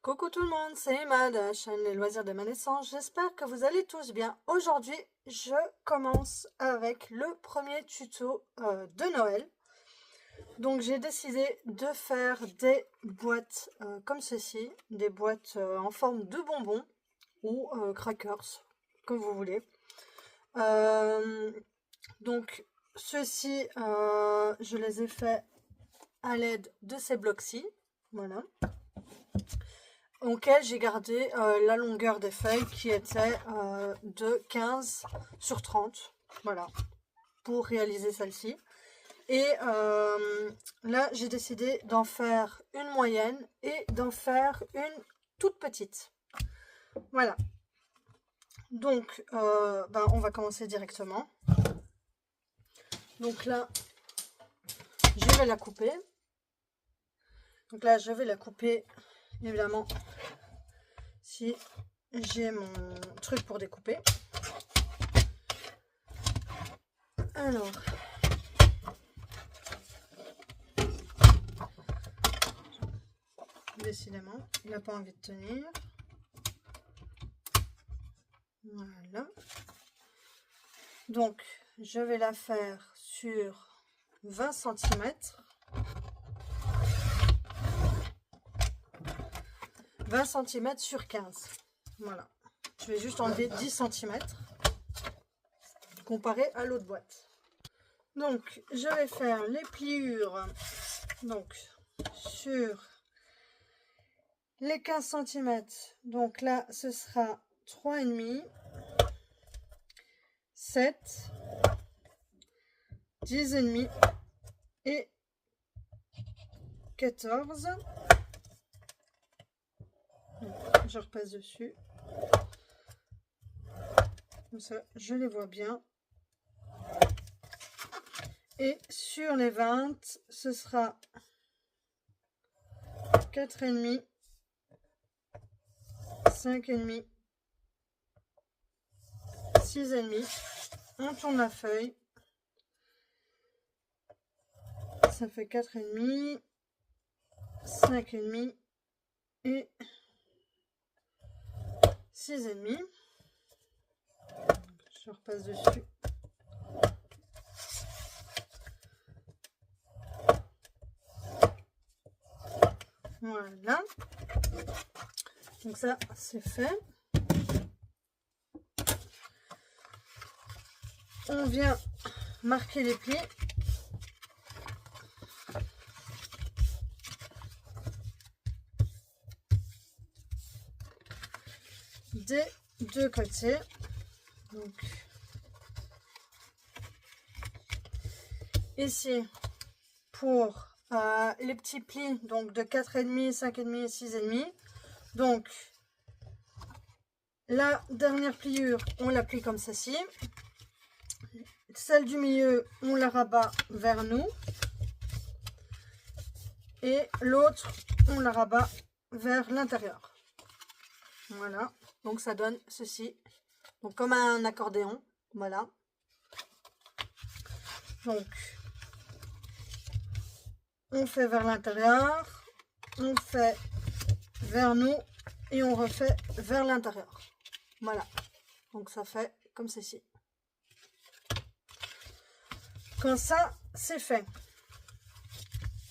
Coucou tout le monde, c'est Emma de la chaîne Les Loisirs de ma naissance. J'espère que vous allez tous bien. Aujourd'hui, je commence avec le premier tuto de Noël. Donc j'ai décidé de faire des boîtes comme ceci, des boîtes en forme de bonbons ou crackers, comme vous voulez. Donc ceux-ci, je les ai faits à l'aide de ces blocs-ci. Voilà. Auquel j'ai gardé la longueur des feuilles qui était de 15 sur 30, voilà, pour réaliser celle-ci. Et là, j'ai décidé d'en faire une moyenne et d'en faire une toute petite. Voilà. Donc, on va commencer directement. Donc là, je vais la couper. Donc là, je vais la couper, évidemment, si j'ai mon truc pour découper. Alors, décidément, il n'a pas envie de tenir. Voilà. Donc, je vais la faire sur 20 cm. 20 cm sur 15. Voilà. Je vais juste enlever 10 cm comparé à l'autre boîte. Donc, je vais faire les pliures donc sur les 15 cm. Donc là, ce sera 3,5, 7, 10,5 et 14. Donc, je repasse dessus. Comme ça, je les vois bien. Et sur les 20, ce sera 4,5, 5,5, 6,5. On tourne la feuille. Ça fait 4,5, 5,5 et 6,5. Je repasse dessus. Voilà. Donc ça, c'est fait. On vient marquer les plis. Des deux côtés. Donc ici pour les petits plis donc de 4,5, 5,5 et 6,5. Donc la dernière pliure, on la plie comme ceci. Celle du milieu, on la rabat vers nous. Et l'autre, on la rabat vers l'intérieur. Voilà. Donc ça donne ceci. Donc comme un accordéon. Voilà. Donc on fait vers l'intérieur, on fait vers nous et on refait vers l'intérieur. Voilà. Donc ça fait comme ceci. Quand ça c'est fait,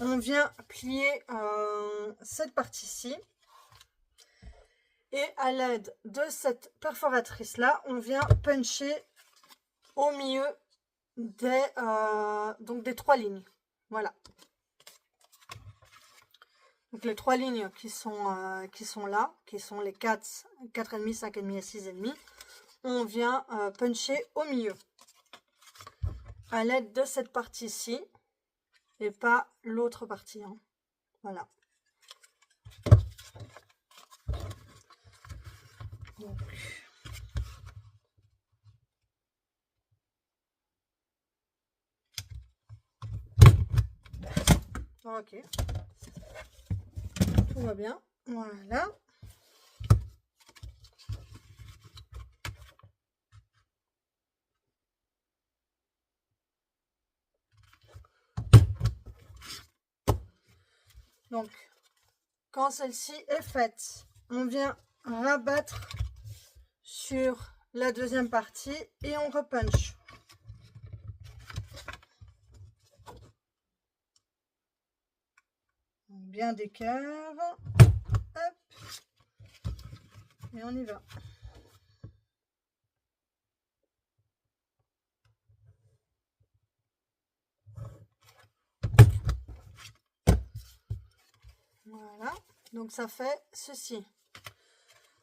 on vient plier cette partie-ci. Et à l'aide de cette perforatrice là, on vient puncher au milieu des trois lignes. Voilà. Donc les trois lignes qui sont là, qui sont les 4, 4,5, 5,5 et 6,5, on vient puncher au milieu. À l'aide de cette partie-ci et pas l'autre partie. Hein. Voilà. Donc, ok, tout va bien, voilà. Donc, quand celle-ci est faite, on vient rabattre sur la deuxième partie et on repunch. Bien d'écart. Hop. Et on y va. Voilà. Donc ça fait ceci.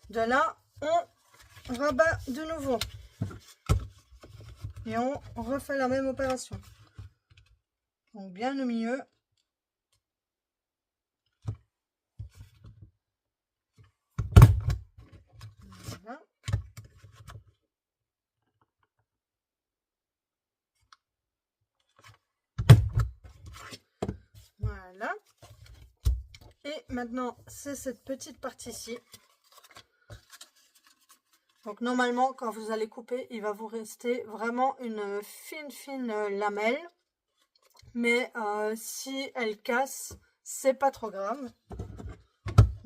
De là, on rabat de nouveau. Et on refait la même opération. Donc bien au milieu. Voilà. Voilà. Et maintenant, c'est cette petite partie-ci. Donc normalement, quand vous allez couper, il va vous rester vraiment une fine lamelle. Mais si elle casse, c'est pas trop grave.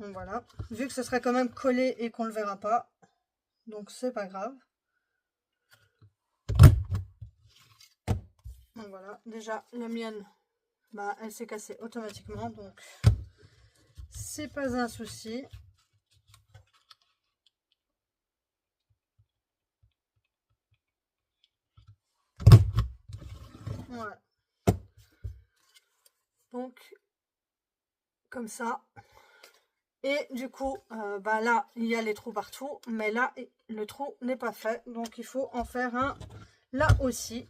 Donc voilà. Vu que ce serait quand même collé et qu'on le verra pas. Donc c'est pas grave. Donc voilà. Déjà, la mienne, bah, elle s'est cassée automatiquement. Donc c'est pas un souci. Voilà. Donc, comme ça. Et du coup, bah là, il y a les trous partout. Mais là, le trou n'est pas fait. Donc, il faut en faire un là aussi.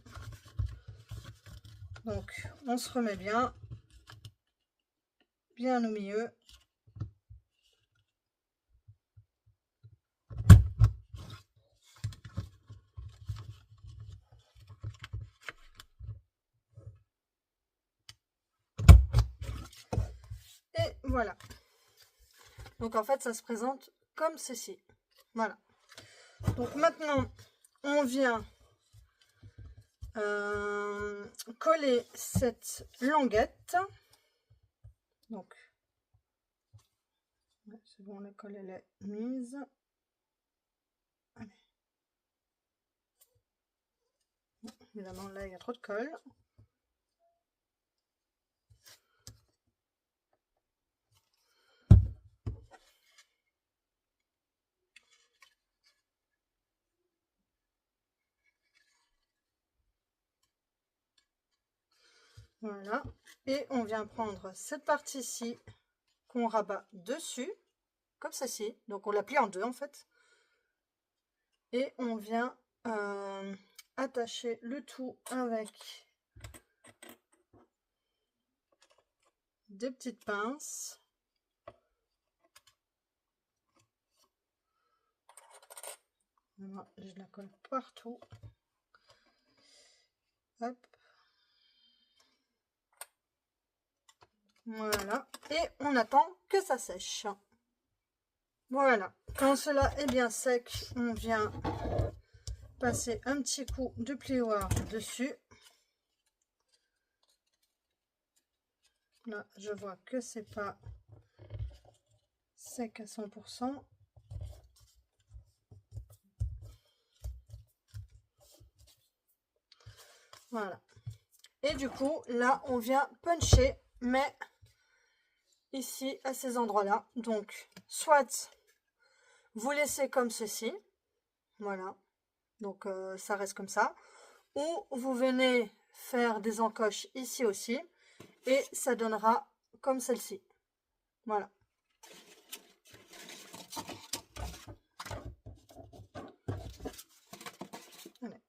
Donc, on se remet bien. Bien au milieu. Et voilà. Donc en fait, ça se présente comme ceci. Voilà. Donc maintenant, on vient coller cette languette. Donc, c'est bon, la colle elle est mise. Allez. Bon, évidemment, là, il y a trop de colle. Voilà. Et on vient prendre cette partie-ci qu'on rabat dessus, comme ceci. Donc on la plie en deux en fait. Et on vient attacher le tout avec des petites pinces. Voilà, je la colle partout. Hop. Voilà. Et on attend que ça sèche. Voilà. Quand cela est bien sec, on vient passer un petit coup de plioir dessus. Là, je vois que c'est pas sec à 100%. Voilà. Et du coup, là, on vient puncher, mais ici, à ces endroits-là. Donc, soit vous laissez comme ceci. Voilà. Donc, ça reste comme ça. Ou vous venez faire des encoches ici aussi. Et ça donnera comme celle-ci. Voilà. Allez.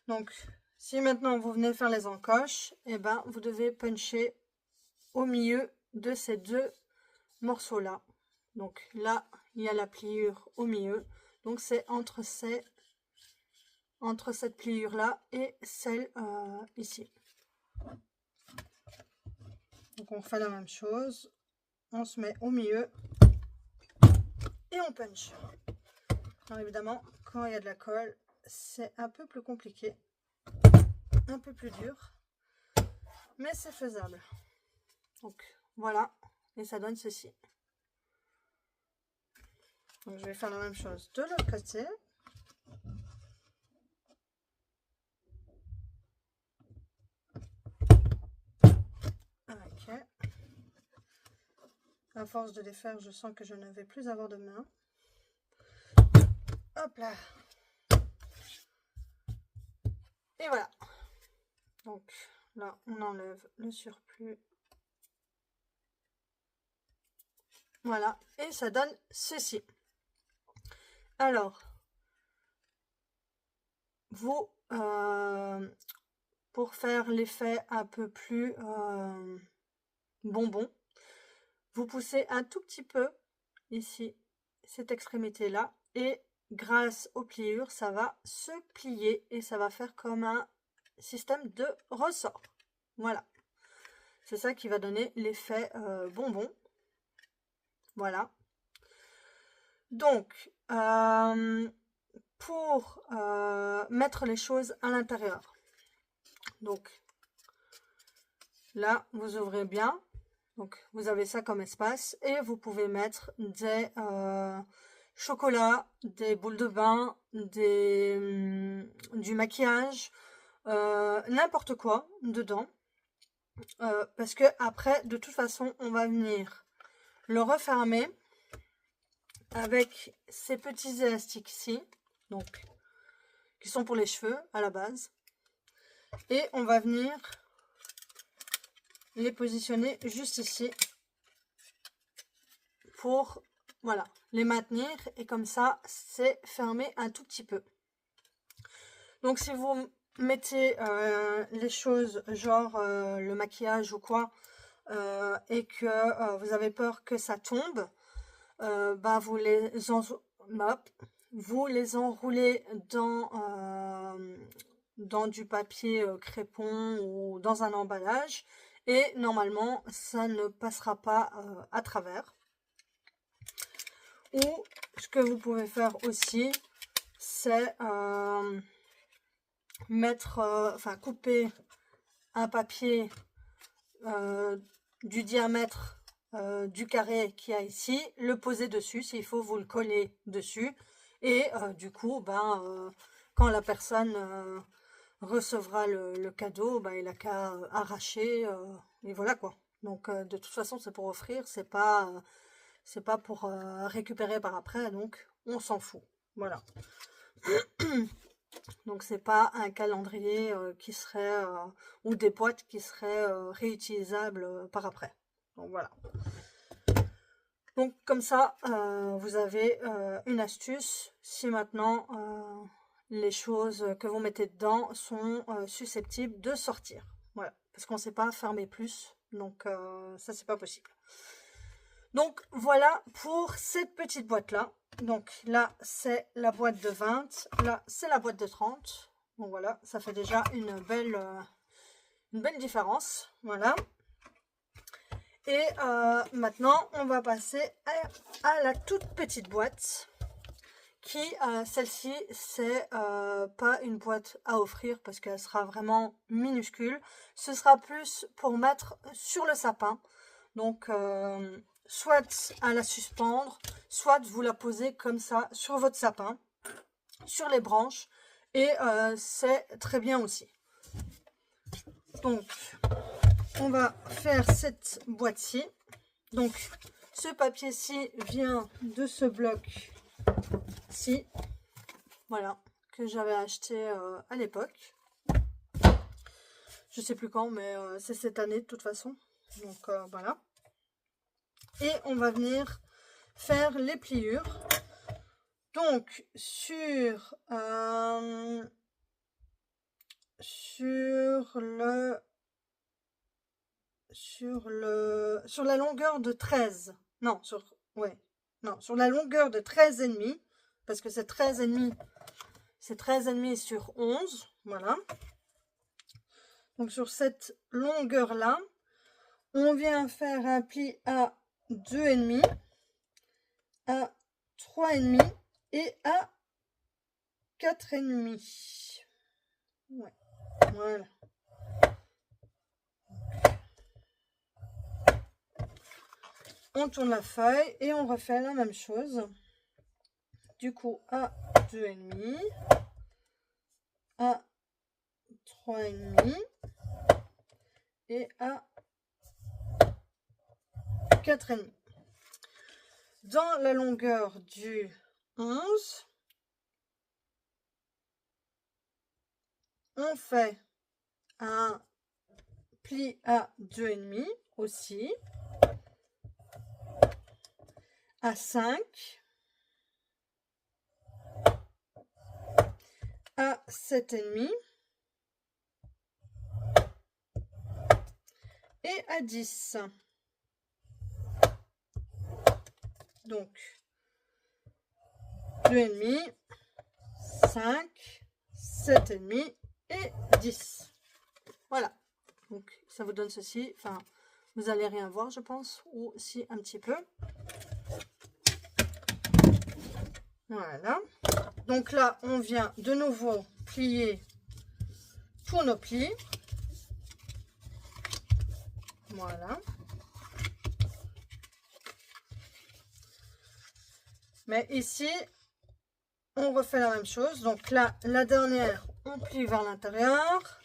Donc, si maintenant vous venez faire les encoches, et ben vous devez puncher au milieu de ces deux morceaux-là. Donc là, il y a la pliure au milieu. Donc c'est entre cette pliure-là et celle ici. Donc on fait la même chose. On se met au milieu et on punch. Alors évidemment, quand il y a de la colle, c'est un peu plus compliqué. Un peu plus dur. Mais c'est faisable. Donc voilà. et ça donne ceci. Donc je vais faire la même chose de l'autre côté. Ok. À force de les faire, je sens que je ne vais plus avoir de main. Hop là. Et voilà. Donc là, on enlève le surplus. Voilà. Et ça donne ceci. Alors, vous, pour faire l'effet un peu plus bonbon, vous poussez un tout petit peu ici, cette extrémité-là, et grâce aux pliures, ça va se plier et ça va faire comme un système de ressort. Voilà. C'est ça qui va donner l'effet bonbon. Voilà. Donc, pour mettre les choses à l'intérieur. Donc, là, vous ouvrez bien. Donc, vous avez ça comme espace. Et vous pouvez mettre des chocolats, des boules de bain, du maquillage, n'importe quoi dedans. Parce que après, de toute façon, on va venir le refermer avec ces petits élastiques ici, donc qui sont pour les cheveux à la base, et on va venir les positionner juste ici pour voilà les maintenir, et comme ça c'est fermé un tout petit peu. Donc si vous mettez les choses genre le maquillage ou quoi et que vous avez peur que ça tombe, bah, vous les enroulez dans du papier crépon ou dans un emballage, et normalement ça ne passera pas à travers. Ou ce que vous pouvez faire aussi, c'est couper un papier du diamètre du carré qu'il y a ici, le poser dessus, s'il faut vous le coller dessus, et du coup quand la personne recevra le cadeau, il n'a qu'à arracher, et voilà quoi. Donc de toute façon c'est pour offrir, c'est pas pour récupérer par après, donc on s'en fout. Voilà. Donc c'est pas un calendrier qui serait ou des boîtes qui seraient réutilisables par après. Donc voilà. Donc comme ça, vous avez une astuce si maintenant les choses que vous mettez dedans sont susceptibles de sortir. Voilà, parce qu'on ne sait pas fermer plus, donc ça c'est pas possible. Donc voilà pour cette petite boîte là. Donc là c'est la boîte de 20, là c'est la boîte de 30. Donc voilà, ça fait déjà une belle différence. Voilà. Et maintenant on va passer à la toute petite boîte, qui celle-ci c'est pas une boîte à offrir parce qu'elle sera vraiment minuscule. Ce sera plus pour mettre sur le sapin. Donc soit à la suspendre, soit vous la posez comme ça sur votre sapin, sur les branches, et c'est très bien aussi. Donc on va faire cette boîte-ci. Donc ce papier-ci vient de ce bloc-ci, voilà, que j'avais acheté à l'époque. Je sais plus quand, mais c'est cette année de toute façon. Donc voilà. Et on va venir faire les pliures. Donc sur la longueur de 13, non, sur la longueur de 13,5, parce que c'est 13,5 sur 11, voilà. Donc sur cette longueur là, on vient faire un pli à 2,5, à 3,5 et à 4,5. Ouais, voilà. on tourne la feuille et on refait la même chose. Du coup, à 2,5, à 3,5 et à 4,5. Dans la longueur du 11, on fait un pli à 2,5 aussi, à 5, à 7,5 et à 10. Donc 2,5, 5, 7,5 et 10. Voilà. Donc ça vous donne ceci. Enfin, vous allez rien voir, je pense, ou si un petit peu. Voilà. Donc là, on vient de nouveau plier tous nos plis. Voilà. Mais ici, on refait la même chose. Donc là, la dernière, on plie vers l'intérieur.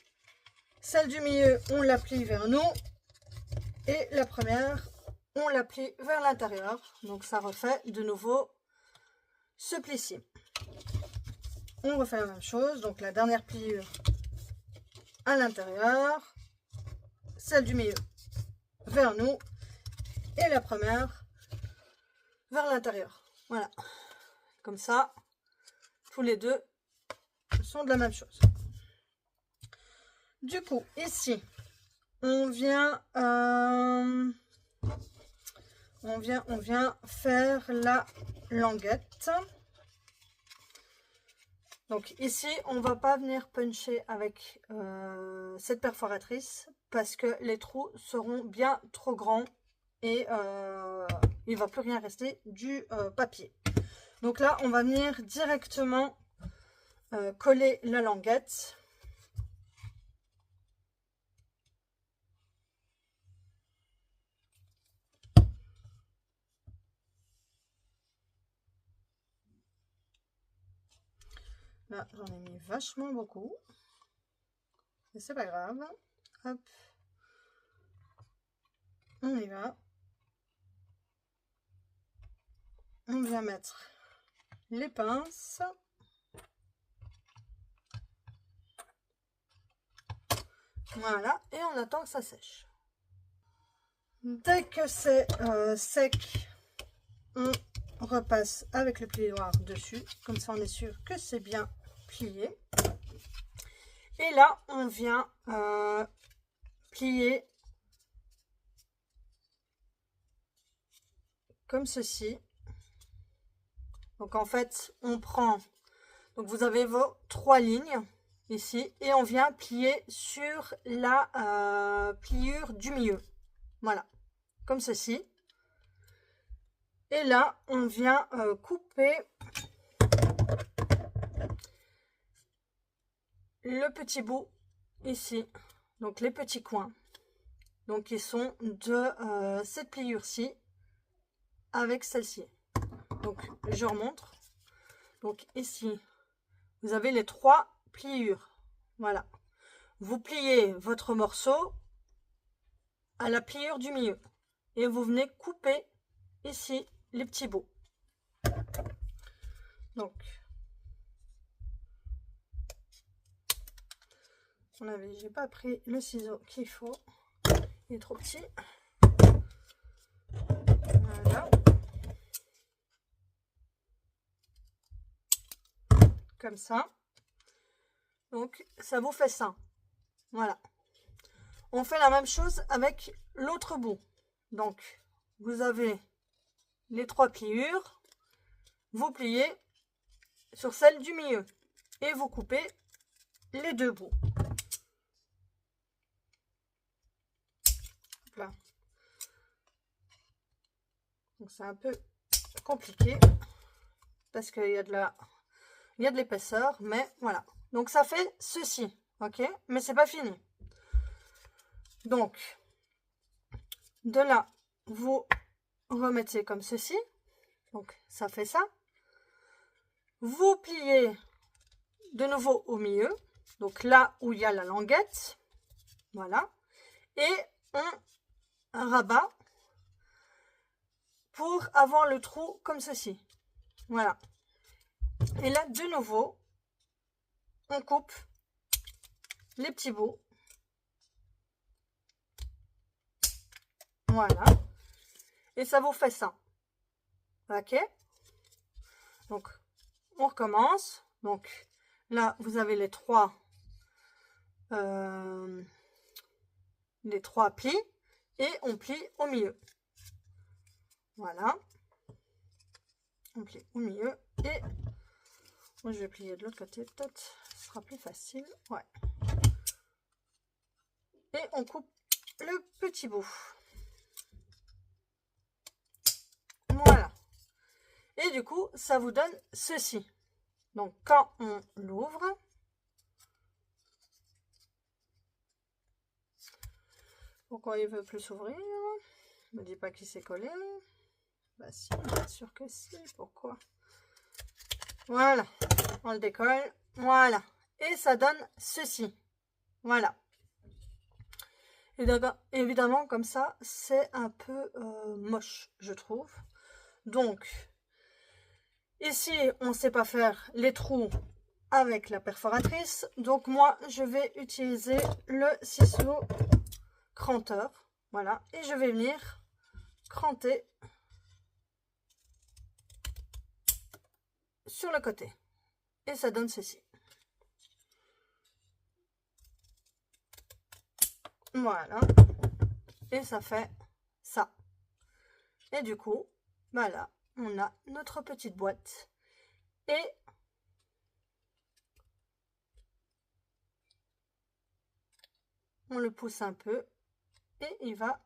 Celle du milieu, on la plie vers nous. Et la première, on la plie vers l'intérieur. Donc ça refait de nouveau ce pli-ci. On refait la même chose. Donc la dernière pliure à l'intérieur. Celle du milieu vers nous. Et la première vers l'intérieur. Voilà. Comme ça, tous les deux sont de la même chose. Du coup, ici, on vient faire la languette. Donc ici, on va pas venir puncher avec cette perforatrice parce que les trous seront bien trop grands et il va plus rien rester du papier. Donc là, on va venir directement coller la languette. Là, j'en ai mis vachement beaucoup. Mais c'est pas grave. Hop. On y va. On vient mettre les pinces. Voilà. Et on attend que ça sèche. Dès que c'est sec, on repasse avec le plioir dessus. Comme ça, on est sûr que c'est bien plié. Et là, on vient plier comme ceci. Donc en fait, on prend, donc vous avez vos 3 lignes ici et on vient plier sur la pliure du milieu. Voilà, comme ceci. Et là, on vient couper le petit bout ici, donc les petits coins. Donc ils sont de cette pliure-ci avec celle-ci. Donc je remontre. Donc ici, vous avez les 3 pliures. Voilà. Vous pliez votre morceau à la pliure du milieu. Et vous venez couper ici les petits bouts. Donc, j'ai pas pris le ciseau qu'il faut. Il est trop petit. Voilà. Comme ça. Donc, ça vous fait ça. Voilà. On fait la même chose avec l'autre bout. Donc, vous avez les 3 pliures. Vous pliez sur celle du milieu. Et vous coupez les 2 bouts. Là. Donc, c'est un peu compliqué. Parce qu'il y a de l'épaisseur. Mais voilà. Donc, ça fait ceci. Ok? Mais c'est pas fini. Donc, de là, vous remettez comme ceci. Donc, ça fait ça. Vous pliez de nouveau au milieu. Donc, là où il y a la languette. Voilà. Et on rabat pour avoir le trou comme ceci. Voilà. Et là, de nouveau, on coupe les petits bouts. Voilà. Et ça vous fait ça. Ok? Donc, on recommence. Donc, là, vous avez les trois plis. Et on plie au milieu. Voilà. On plie au milieu. Et moi, je vais plier de l'autre côté. Peut-être ce sera plus facile. Ouais. Et on coupe le petit bout. Voilà. Et du coup, ça vous donne ceci. Donc, quand on l'ouvre, pourquoi il veut plus s'ouvrir? Ne me dis pas qu'il s'est collé. Bah si, bien sûr que si. Pourquoi? Voilà. On le décolle. Voilà. Et ça donne ceci. Voilà. Et évidemment, comme ça, c'est un peu moche, je trouve. Donc, ici, on ne sait pas faire les trous avec la perforatrice. Donc, moi, je vais utiliser le ciseau cranteur. Voilà. Et je vais venir cranter sur le côté. Et ça donne ceci. Voilà. Et ça fait ça. Et du coup, voilà, on a notre petite boîte. Et on le pousse un peu. Et il va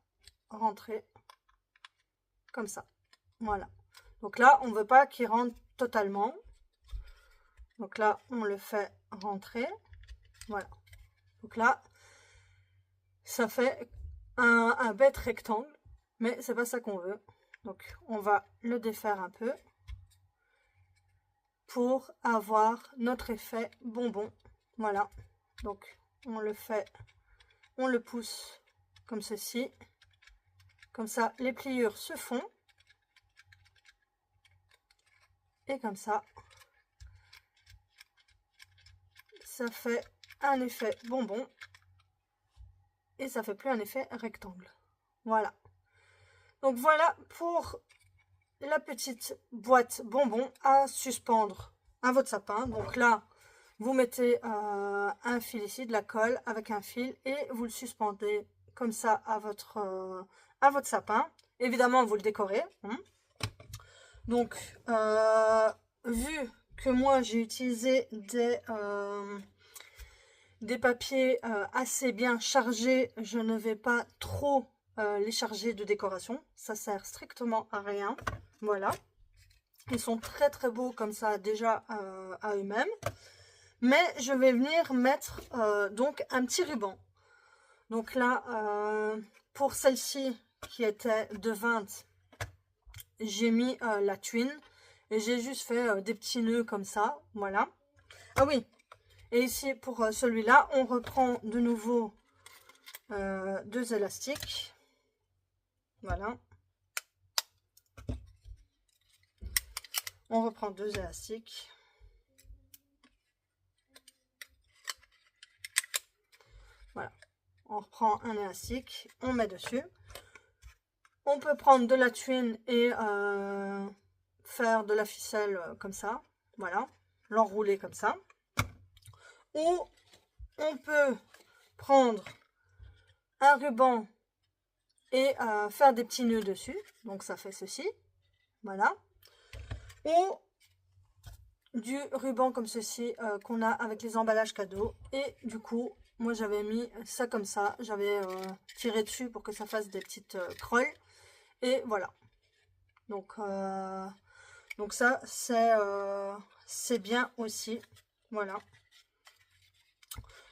rentrer comme ça. Voilà. Donc là, on ne veut pas qu'il rentre totalement. Donc là, on le fait rentrer. Voilà. Donc là, ça fait un bête rectangle. Mais c'est pas ça qu'on veut. Donc, on va le défaire un peu pour avoir notre effet bonbon. Voilà. Donc, on le fait, on le pousse comme ceci. Comme ça, les pliures se font. Et comme ça, ça fait un effet bonbon. Et ça fait plus un effet rectangle. Voilà. Donc voilà pour la petite boîte bonbon à suspendre à votre sapin. Donc là, vous mettez un fil ici, de la colle avec un fil et vous le suspendez comme ça à votre sapin. Évidemment, vous le décorez. Hein. Donc, vu que moi j'ai utilisé des papiers assez bien chargés, je ne vais pas trop les charger de décoration. Ça sert strictement à rien. Voilà. Ils sont très très beaux comme ça déjà à eux-mêmes. Mais je vais venir mettre donc un petit ruban. Donc là, pour celle-ci qui était de 20, j'ai mis la twine. Et j'ai juste fait des petits nœuds comme ça. Voilà. Ah oui. Et ici, pour celui-là, on reprend de nouveau 2 élastiques. Voilà. On reprend 2 élastiques. Voilà. On reprend un élastique, on met dessus. On peut prendre de la twine et faire de la ficelle comme ça. Voilà. L'enrouler comme ça. Ou on peut prendre un ruban et faire des petits nœuds dessus. Donc ça fait ceci. Voilà. Ou du ruban comme ceci qu'on a avec les emballages cadeaux. Et du coup, moi j'avais mis ça comme ça. J'avais tiré dessus pour que ça fasse des petites crolles. Et voilà. Donc ça, c'est bien aussi. Voilà.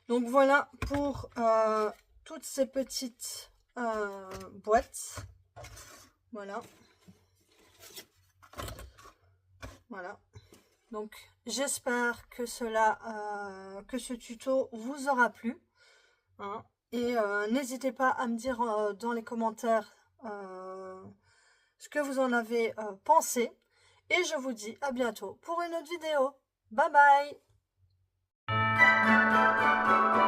Donc voilà pour toutes ces petites boîtes. Voilà. Voilà. Donc, j'espère que que ce tuto vous aura plu. Hein. Et n'hésitez pas à me dire dans les commentaires ce que vous en avez pensé. Et je vous dis à bientôt pour une autre vidéo. Bye bye!